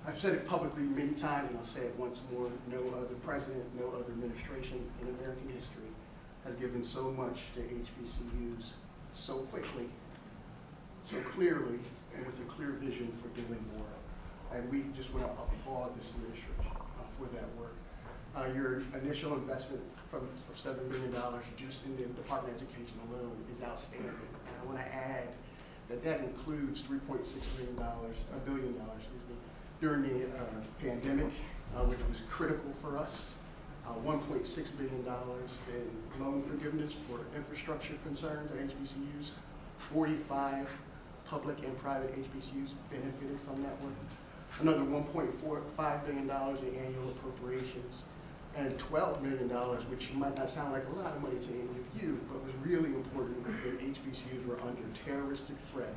I've said it publicly many times, and I'll say it once more, no other president, no other administration in American history has given so much to HBCUs so quickly, so clearly, and with a clear vision for doing more. And we just want to applaud this administration for that work. Your initial investment of $7 billion just in the Department of Education alone is outstanding. And I want to add that includes $3.6 billion, during the pandemic, which was critical for us. $1.6 billion in loan forgiveness for infrastructure concerns at HBCUs. 45 public and private HBCUs benefited from that work. Another $1.45 billion in annual appropriations, and $12 million, which might not sound like a lot of money to any of you, but was really important when HBCUs were under terroristic threat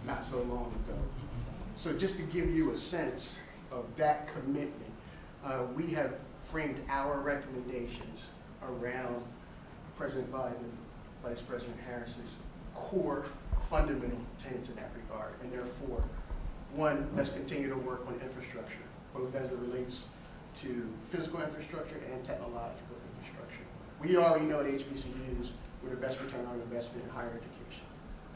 not so long ago. So just to give you a sense of that commitment, we have framed our recommendations around President Biden, Vice President Harris's core fundamental tenets in that regard. And therefore, one, let's continue to work on infrastructure, both as it relates to physical infrastructure and technological infrastructure. We already know that HBCUs were the best return on investment in higher education.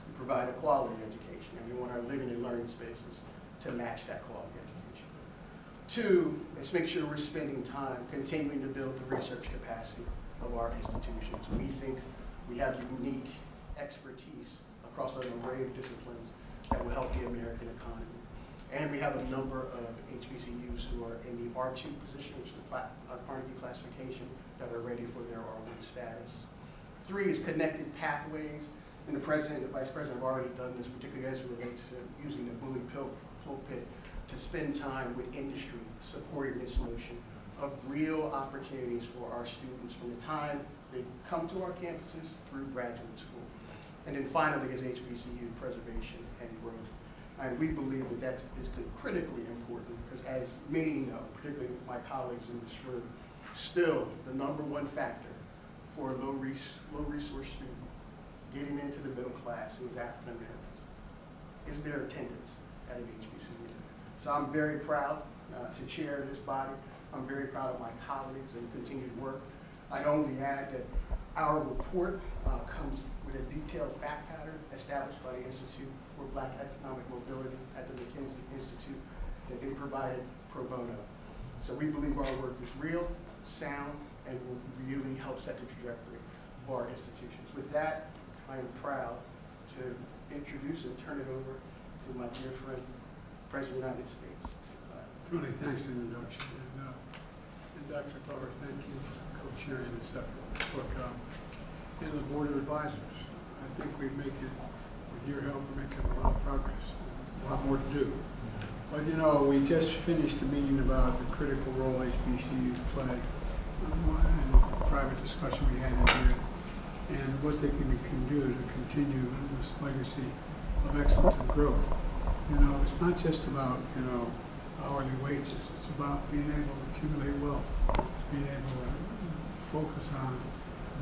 We provide a quality education, and we want our living and learning spaces to match that quality education. Two, let's make sure we're spending time continuing to build the research capacity of our institutions. We think we have unique expertise across an array of disciplines that will help the American economy. And we have a number of HBCUs who are in the R2 position, which is the Carnegie classification, that are ready for their R1 status. Three is connected pathways, and the President and the Vice President have already done this, particularly as it relates to using the bully pulpit to spend time with industry supporting this notion of real opportunities for our students from the time they come to our campuses through graduate school. And then finally is HBCU preservation and growth. And we believe that that is critically important because, as many know, particularly my colleagues in this room, still the #1 factor for a low resource student getting into the middle class who is African Americans is their attendance at an HBCU. So I'm very proud to chair this body. I'm very proud of my colleagues and continued work. I'd only add that our report comes with a detailed fact pattern established by the Institute for Black Economic Mobility at the McKinsey Institute that they provided pro bono. So we believe our work is real, sound, and will really help set the trajectory for our institutions. With that, I am proud to introduce and turn it over to my dear friend, President of the United States. Tony, thanks for the introduction. And Dr. Glover, thank you for co-chairing this effort. Look, and the Board of Advisors, I think we make it, with your help, we're making a lot of progress, a lot more to do. But you know, we just finished a meeting about the critical role HBCUs play and a private discussion we had in here, and what they can do to continue this legacy of excellence and growth. You know, it's not just about, you know, hourly wages. It's about being able to accumulate wealth, being able to focus on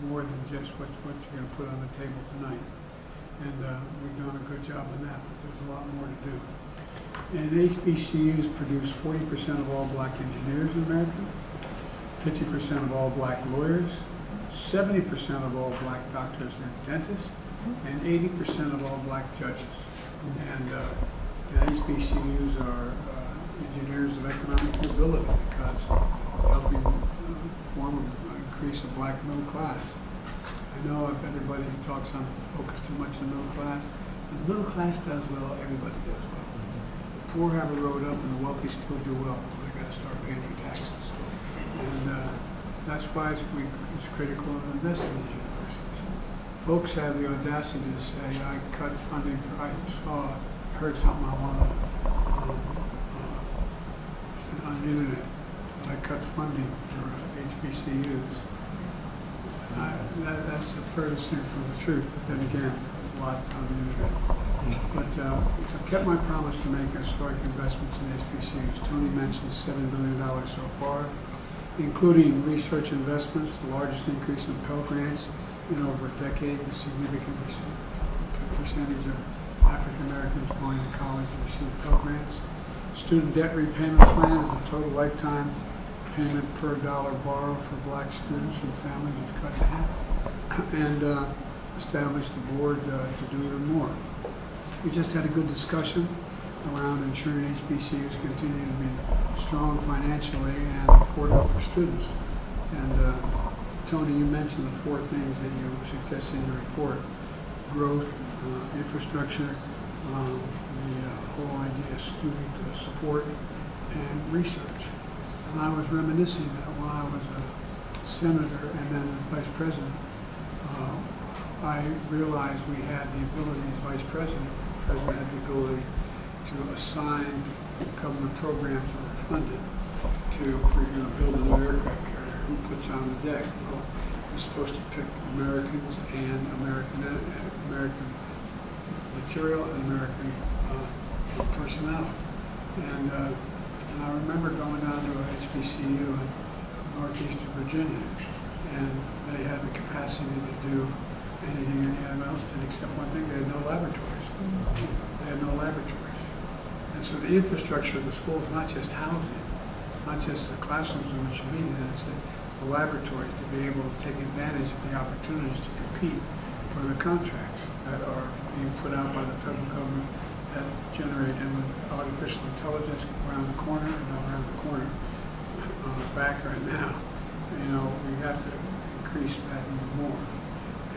more than just what you're going to put on the table tonight. And we've done a good job on that, but there's a lot more to do. And HBCUs produce 40% of all black engineers in America, 50% of all black lawyers, 70% of all black doctors and dentists, and 80% of all black judges. And HBCUs are engineers of economic mobility because helping increase the black middle class. I know if everybody focus too much on the middle class, if the middle class does well, everybody does well. The poor have a road up and the wealthy still do well. They got to start paying their taxes. And that's why it's critical to invest in these universities. Folks have the audacity to say, I cut funding for, I heard something on the internet, I cut funding for HBCUs. That's the furthest thing from the truth, but then again, a lot on the internet. But I kept my promise to make historic investments in HBCUs. Tony mentioned $7 billion so far, including research investments, the largest increase in Pell Grants in over a decade, a significant percentage of African Americans going to college receive Pell Grants. student debt repayment plan is the total lifetime payment per dollar borrowed for black students and families is cut in half, and established the board to do even more. We just had a good discussion around ensuring HBCUs continue to be strong financially and affordable for students. And Tony, you mentioned the 4 things that you suggested in your report: growth, infrastructure, the whole idea of student support, and research. And I was reminiscing that when I was a senator and then a vice president, I realized we had the ability as vice president, the president had the ability to assign government programs that were funded to, build a new aircraft carrier. Who puts on the deck? Well, we're supposed to pick Americans and American material and American personnel. And I remember going down to a HBCU in northeastern Virginia, and they had the capacity to do anything anyone else did except one thing: they had no laboratories. They had no laboratories. And so the infrastructure of the school is not just housing, not just the classrooms in which you meet in, it's the laboratories to be able to take advantage of the opportunities to compete for the contracts that are being put out by the federal government that generate, and with artificial intelligence around the corner and around the corner back right now, we have to increase that even more.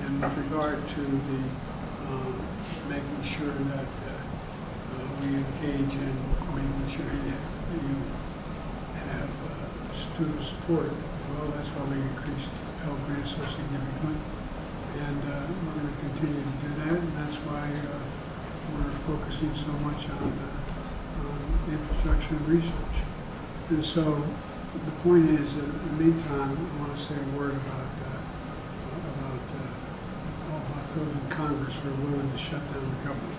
And with regard to the making sure that we engage in making sure that you have student support, well, that's why we increased the Pell Grant so significantly. And we're going to continue to do that, and that's why we're focusing so much on infrastructure and research. And so the point is that in the meantime, I want to say a word about those in Congress who are willing to shut down the government.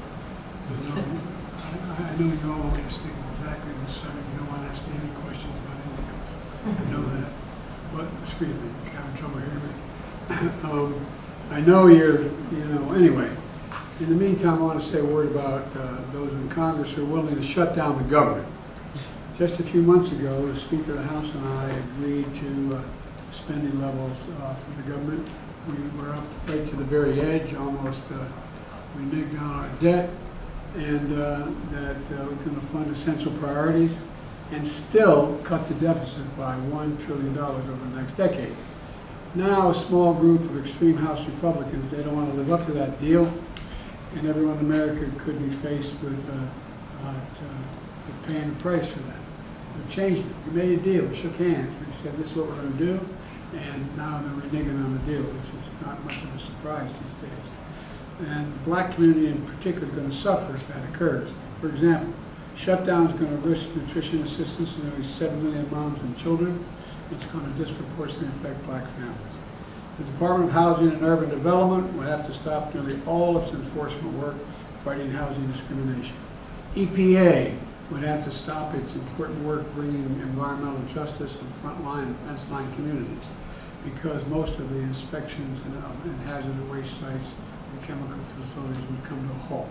I know you all want me to stick exactly to the subject. You don't want to ask me any questions about anything else. I know that. But, excuse me, you're having trouble hearing me. I know anyway. In the meantime, I want to say a word about those in Congress who are willing to shut down the government. Just a few months ago, the Speaker of the House and I agreed to spending levels for the government. We were up right to the very edge, almost reneged on our debt, and that we're going to fund essential priorities and still cut the deficit by $1 trillion over the next decade. Now, a small group of extreme House Republicans, they don't want to live up to that deal, and everyone in America could be faced with paying the price for that. We changed it. We made a deal. We shook hands. We said, this is what we're going to do. And now they're reneging on the deal, which is not much of a surprise these days. And the black community in particular is going to suffer if that occurs. For example, shutdown is going to risk nutrition assistance to nearly 7 million moms and children. It's going to disproportionately affect black families. The Department of Housing and Urban Development will have to stop nearly all its enforcement work fighting housing discrimination. EPA would have to stop its important work bringing environmental justice in frontline and fence-line communities, because most of the inspections and hazardous waste sites and chemical facilities would come to a halt.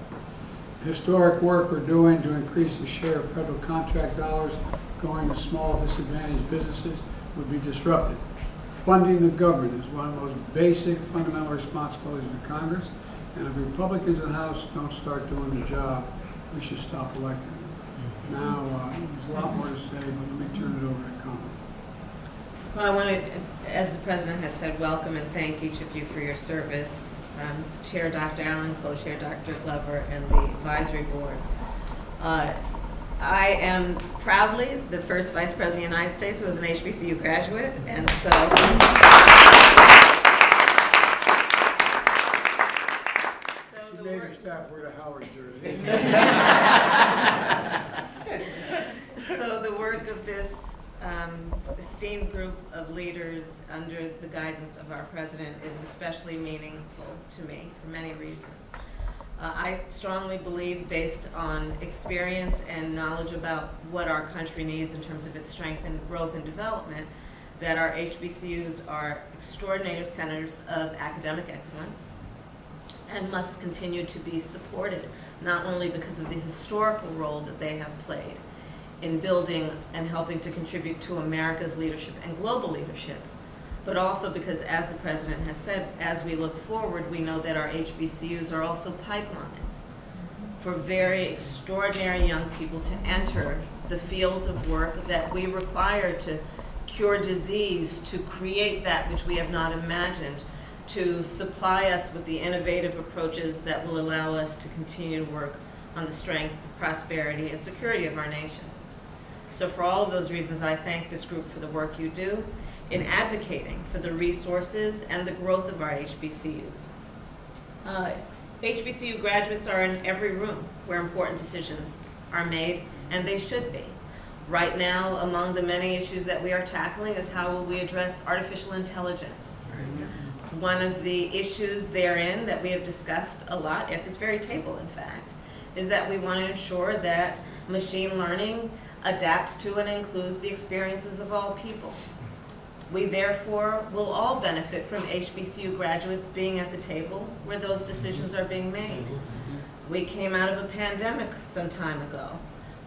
Historic work we're doing to increase the share of federal contract dollars going to small disadvantaged businesses would be disrupted. Funding the government is one of the most basic fundamental responsibilities of Congress, and if Republicans in the House don't start doing their job, we should stop electing them. Now, there's a lot more to say, but let me turn it over to Colin. Well, I want to, as the President has said, welcome and thank each of you for your service. Chair Dr. Allen, Co-Chair Dr. Glover, and the Advisory Board. I am proudly the first Vice President of the United States who was an HBCU graduate, and so She made her staff wear the Howard jersey. So the work of this esteemed group of leaders under the guidance of our President is especially meaningful to me for many reasons. I strongly believe, based on experience and knowledge about what our country needs in terms of its strength and growth and development, that our HBCUs are extraordinary centers of academic excellence and must continue to be supported, not only because of the historical role that they have played in building and helping to contribute to America's leadership and global leadership, but also because, as the President has said, as we look forward, we know that our HBCUs are also pipelines for very extraordinary young people to enter the fields of work that we require to cure disease, to create that which we have not imagined, to supply us with the innovative approaches that will allow us to continue to work on the strength, prosperity, and security of our nation. So for all of those reasons, I thank this group for the work you do in advocating for the resources and the growth of our HBCUs. HBCU graduates are in every room where important decisions are made, and they should be. Right now, among the many issues that we are tackling is how will we address artificial intelligence. One of the issues therein that we have discussed a lot at this very table, in fact, is that we want to ensure that machine learning adapts to and includes the experiences of all people. We therefore will all benefit from HBCU graduates being at the table where those decisions are being made. We came out of a pandemic some time ago.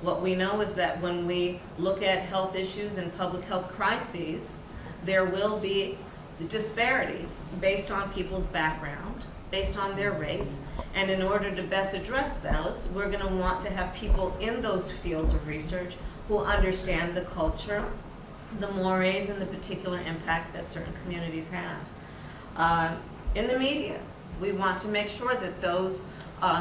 What we know is that when we look at health issues and public health crises, there will be disparities based on people's background, based on their race, and in order to best address those, we're going to want to have people in those fields of research who understand the culture, the mores, and the particular impact that certain communities have. In the media, we want to make sure that those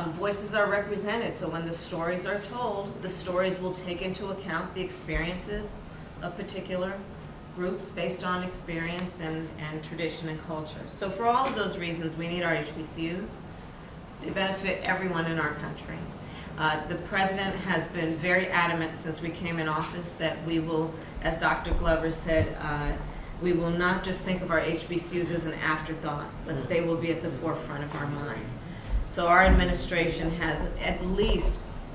voices are represented, so when the stories are told, the stories will take into account the experiences of particular groups based on experience and tradition and culture. So for all of those reasons, we need our HBCUs. They benefit everyone in our country. The President has been very adamant since we came in office that we will, as Dr. Glover said, we will not just think of our HBCUs as an afterthought, but they will be at the forefront of our mind. So our administration has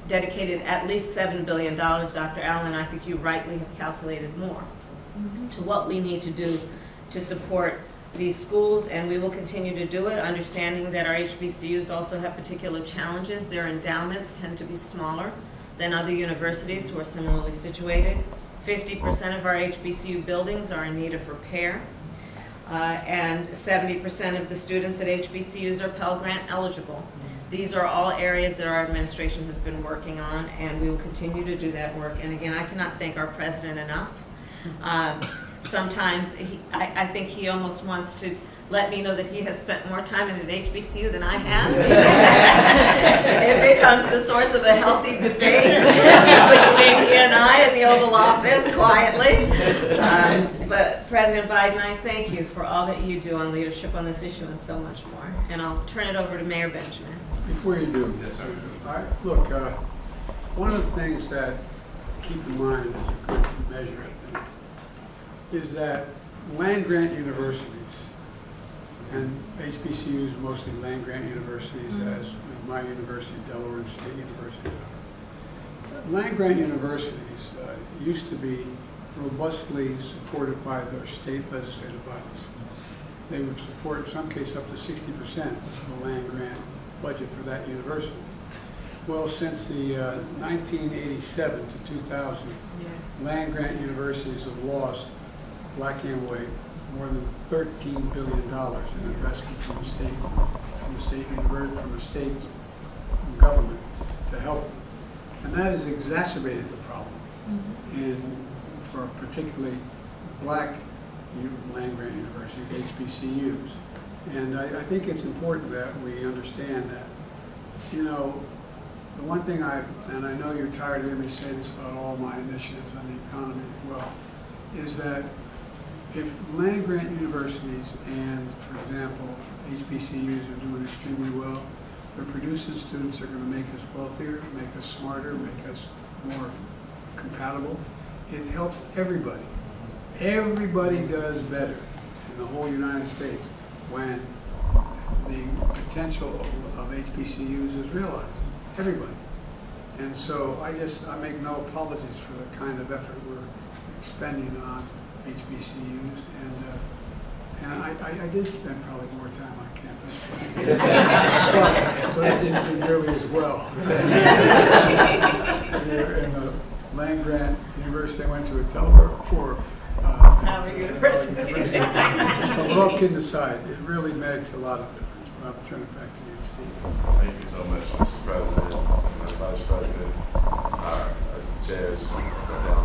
dedicated at least $7 billion, Dr. Allen, I think you rightly have calculated more, to what we need to do to support these schools, and we will continue to do it, understanding that our HBCUs also have particular challenges. Their endowments tend to be smaller than other universities who are similarly situated. 50% of our HBCU buildings are in need of repair, and 70% of the students at HBCUs are Pell Grant eligible. These are all areas that our administration has been working on, and we will continue to do that work. And again, I cannot thank our President enough. Sometimes I think he almost wants to let me know that he has spent more time in an HBCU than I have. It becomes the source of a healthy debate between he and I in the Oval Office, quietly. But President Biden, I thank you for all that you do on leadership on this issue and so much more. And I'll turn it over to Mayor Benjamin. Before you do, look, one of the things that keep in mind as a good measure, I think, is that land-grant universities, and HBCUs mostly land-grant universities, as my university, Delaware State University. Land-grant universities used to be robustly supported by their state legislative bodies. They would support, in some cases, up to 60% of the land-grant budget for that university. Well, since the 1987 to 2000, Yes. land-grant universities have lost, black and white, more than $13 billion in investment from the state government to help them. And that has exacerbated the problem, and for particularly black land-grant universities, HBCUs. And I think it's important that we understand that, you know, the one thing and I know you're tired of hearing me say this about all my initiatives on the economy as well, is that if land-grant universities and, for example, HBCUs are doing extremely well, they're producing students that are going to make us wealthier, make us smarter, make us more compatible. It helps everybody. Everybody does better in the whole United States when the potential of HBCUs is realized. Everybody. And so I make no apologies for the kind of effort we're expending on HBCUs, and I did spend probably more time on campus, but I didn't do nearly as well. land grant university I went to at Delaware for. Howard University. But all kidding aside, it really makes a lot of difference. I'll turn it back to you, Steve. Thank you so much, Mr. President, Mr. Vice President, our chairs down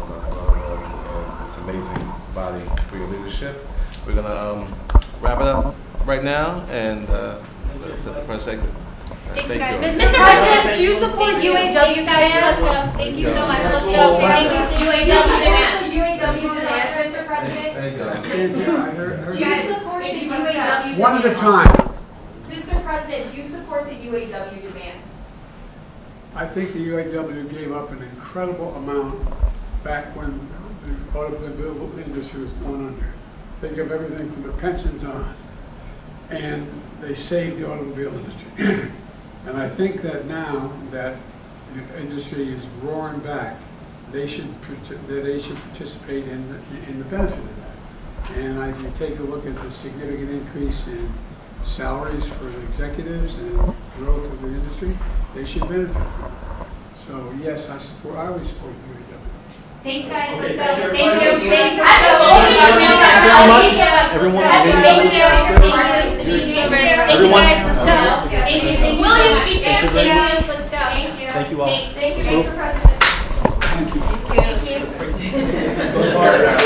this amazing body for your leadership. We're gonna wrap it up right now and set the press exit. Thanks, guys. Thank Mr. President, do you support UAW demands? Let's go. Thank you so much. Let's go. Thank you. UAW demands. UAW demands, Mr. President. I heard Do you support the UAW? one at a demands? time. Mr. President, do you support the UAW demands? I think the UAW gave up an incredible amount back when the automobile industry was going under. They gave everything from the pensions on, and they saved the automobile industry. And I think that now that the industry is roaring back, they should participate in the benefit of that. And you take a look at the significant increase in salaries for the executives and growth of the industry, they should benefit from it. So yes, I always support the UAW. Thanks, guys. Okay, Let's thank go. you, Thank you. everybody. Everyone. Thank you. Thank you, guys. Let's go. Thank you. William, speak. Thank you. Let's go. Thank you. Thank you all. Thanks. Thank you, Mr. President. Thank you. Thank you. Thank you.